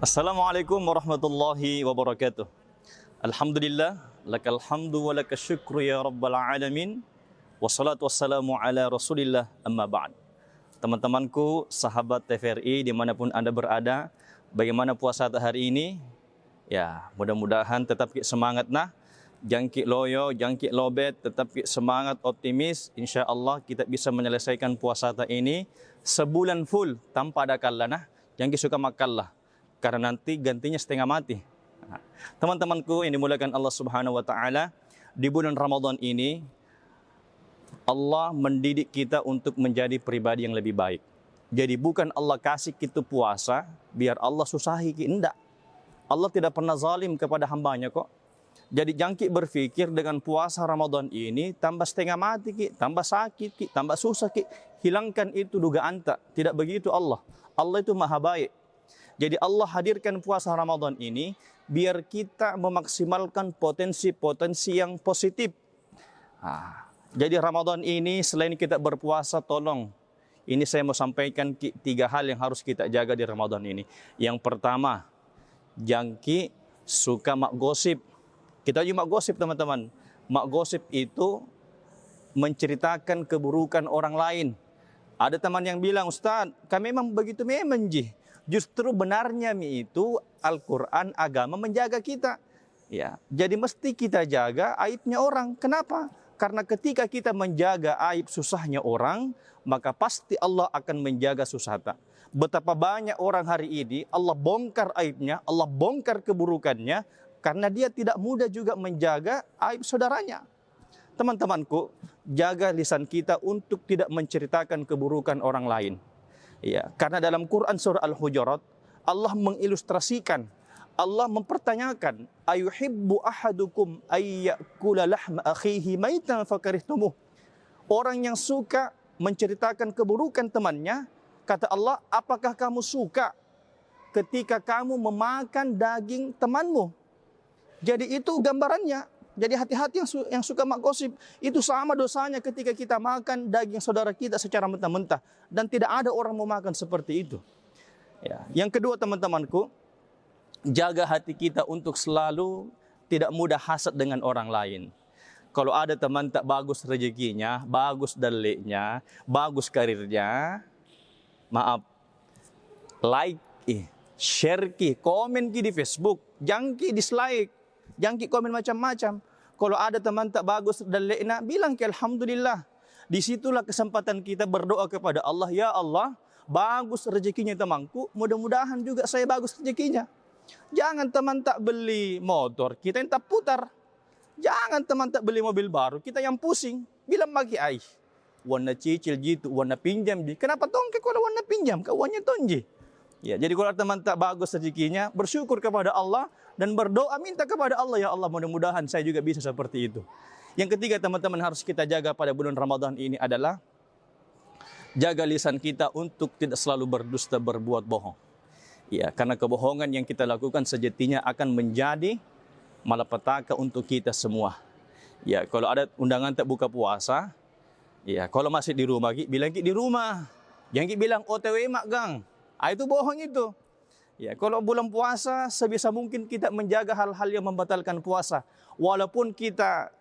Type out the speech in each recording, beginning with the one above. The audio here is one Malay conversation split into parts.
Assalamualaikum warahmatullahi wabarakatuh. Alhamdulillah, lakal hamdu wa lakal syukru ya rabbal alamin. Wassalatu wassalamu ala rasulillah amma ba'd. Teman-temanku, sahabat TVRI dimanapun Anda berada, bagaimana puasa hari ini? Ya, mudah-mudahan tetap semangat nah. Jangkit loyo, jangkit lobet, tetap semangat, optimis. Insya Allah kita bisa menyelesaikan puasa ini sebulan full tanpa ada kalah nah. Jangkit suka makan lah, karena nanti gantinya setengah mati. Nah, teman-temanku yang dimuliakan Allah Subhanahu wa taala, di bulan Ramadan ini Allah mendidik kita untuk menjadi pribadi yang lebih baik. Jadi bukan Allah kasih kita puasa biar Allah susahi kita, enggak. Allah tidak pernah zalim kepada hambanya kok. Jadi jangkit berpikir dengan puasa Ramadan ini tambah setengah mati ki, tambah sakit ki, tambah susah ki. Hilangkan itu dugaan tak. Tidak begitu Allah. Allah itu maha baik. Jadi Allah hadirkan puasa Ramadan ini biar kita memaksimalkan potensi-potensi yang positif. Jadi Ramadan ini selain kita berpuasa, tolong. Ini saya mau sampaikan 3 hal yang harus kita jaga di Ramadan ini. Yang pertama, jangki suka mak gosip. Kita juga mak gosip teman-teman. Mak gosip itu menceritakan keburukan orang lain. Ada teman yang bilang, Ustaz, kami memang begitu memang ji. Justru benarnya itu Al-Quran, agama menjaga kita. Ya, jadi mesti kita jaga aibnya orang. Kenapa? Karena ketika kita menjaga aib susahnya orang, maka pasti Allah akan menjaga susahnya. Betapa banyak orang hari ini Allah bongkar aibnya, Allah bongkar keburukannya, karena dia tidak mudah juga menjaga aib saudaranya. Teman-temanku, jaga lisan kita untuk tidak menceritakan keburukan orang lain. Ya, karena dalam Quran surah Al-Hujurat, Allah mengilustrasikan, Allah mempertanyakan, ayuhibbu ahadukum ayyakula lahma akhihi maitan fakarihtumuh. Orang yang suka menceritakan keburukan temannya, kata Allah, apakah kamu suka ketika kamu memakan daging temanmu? Jadi itu gambarannya. Jadi hati-hati yang suka mak gosip. Itu sama dosanya ketika kita makan daging saudara kita secara mentah-mentah. Dan tidak ada orang mau makan seperti itu. Ya. Yang kedua teman-temanku, jaga hati kita untuk selalu tidak mudah hasad dengan orang lain. Kalau ada teman tak bagus rezekinya, bagus daliknya, bagus karirnya, maaf, like, share, komen di Facebook, jangki dislike, jangki komen macam-macam. Kalau ada teman tak bagus daliknya, bilang ke alhamdulillah. Disitulah kesempatan kita berdoa kepada Allah, ya Allah, bagus rezekinya temanku, mudah-mudahan juga saya bagus rezekinya. Jangan teman tak beli motor, kita yang tak putar. Jangan teman tak beli mobil baru, kita yang pusing. Bilang bagi ai, warna cicil gitu, warna pinjam ji. Kenapa tongke kalau warna pinjam, kawannya tonji. Ya, jadi kalau teman tak bagus rezekinya, bersyukur kepada Allah dan berdoa minta kepada Allah, ya Allah, mudah-mudahan saya juga bisa seperti itu. Yang ketiga teman-teman harus kita jaga pada bulan Ramadan ini adalah jaga lisan kita untuk tidak selalu berdusta, berbuat bohong. Ya, karena kebohongan yang kita lakukan sejatinya akan menjadi malapetaka untuk kita semua. Ya, kalau ada undangan tak buka puasa, ya, kalau masih di rumah, bilang di rumah. Jangan bilang OTW mak gang. Itu bohong itu. Ya, kalau bulan puasa sebisa mungkin kita menjaga hal-hal yang membatalkan puasa. Walaupun kita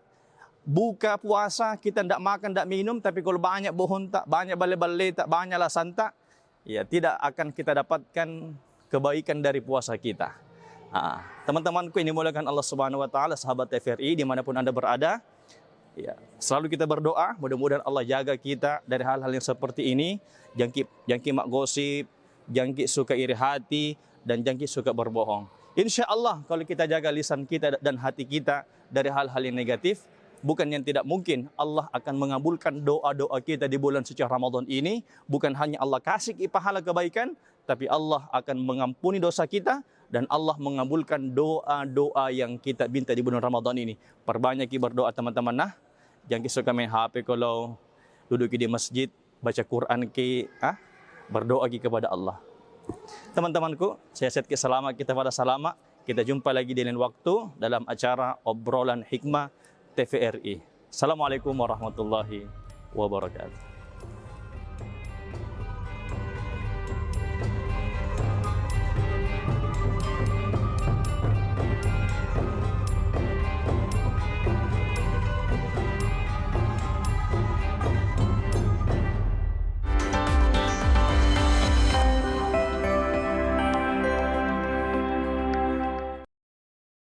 buka puasa, kita tidak makan, tidak minum, tapi kalau banyak bohong tak, banyak bale-bale tak, banyak alasan tak, ya tidak akan kita dapatkan kebaikan dari puasa kita. Teman-temanku yang dimuliakan Allah Subhanahu wa taala, sahabat TVRI dimanapun Anda berada, ya, selalu kita berdoa, mudah-mudahan Allah jaga kita dari hal-hal yang seperti ini. Jangki mak gosip, jangki suka iri hati, dan jangki suka berbohong. Insya Allah kalau kita jaga lisan kita dan hati kita dari hal-hal yang negatif, bukan yang tidak mungkin Allah akan mengabulkan doa-doa kita di bulan suci Ramadan ini. Bukan hanya Allah kasih pahala kebaikan, tapi Allah akan mengampuni dosa kita dan Allah mengabulkan doa-doa yang kita minta di bulan Ramadan ini. Perbanyak berdoa teman-teman nah. Jangan suka main HP kalau duduk di masjid, baca Quran berdoa kepada Allah. Teman-temanku, saya selamat kita pada salama. Kita jumpa lagi di lain waktu dalam acara obrolan hikmah TVRI. Assalamualaikum warahmatullahi wabarakatuh.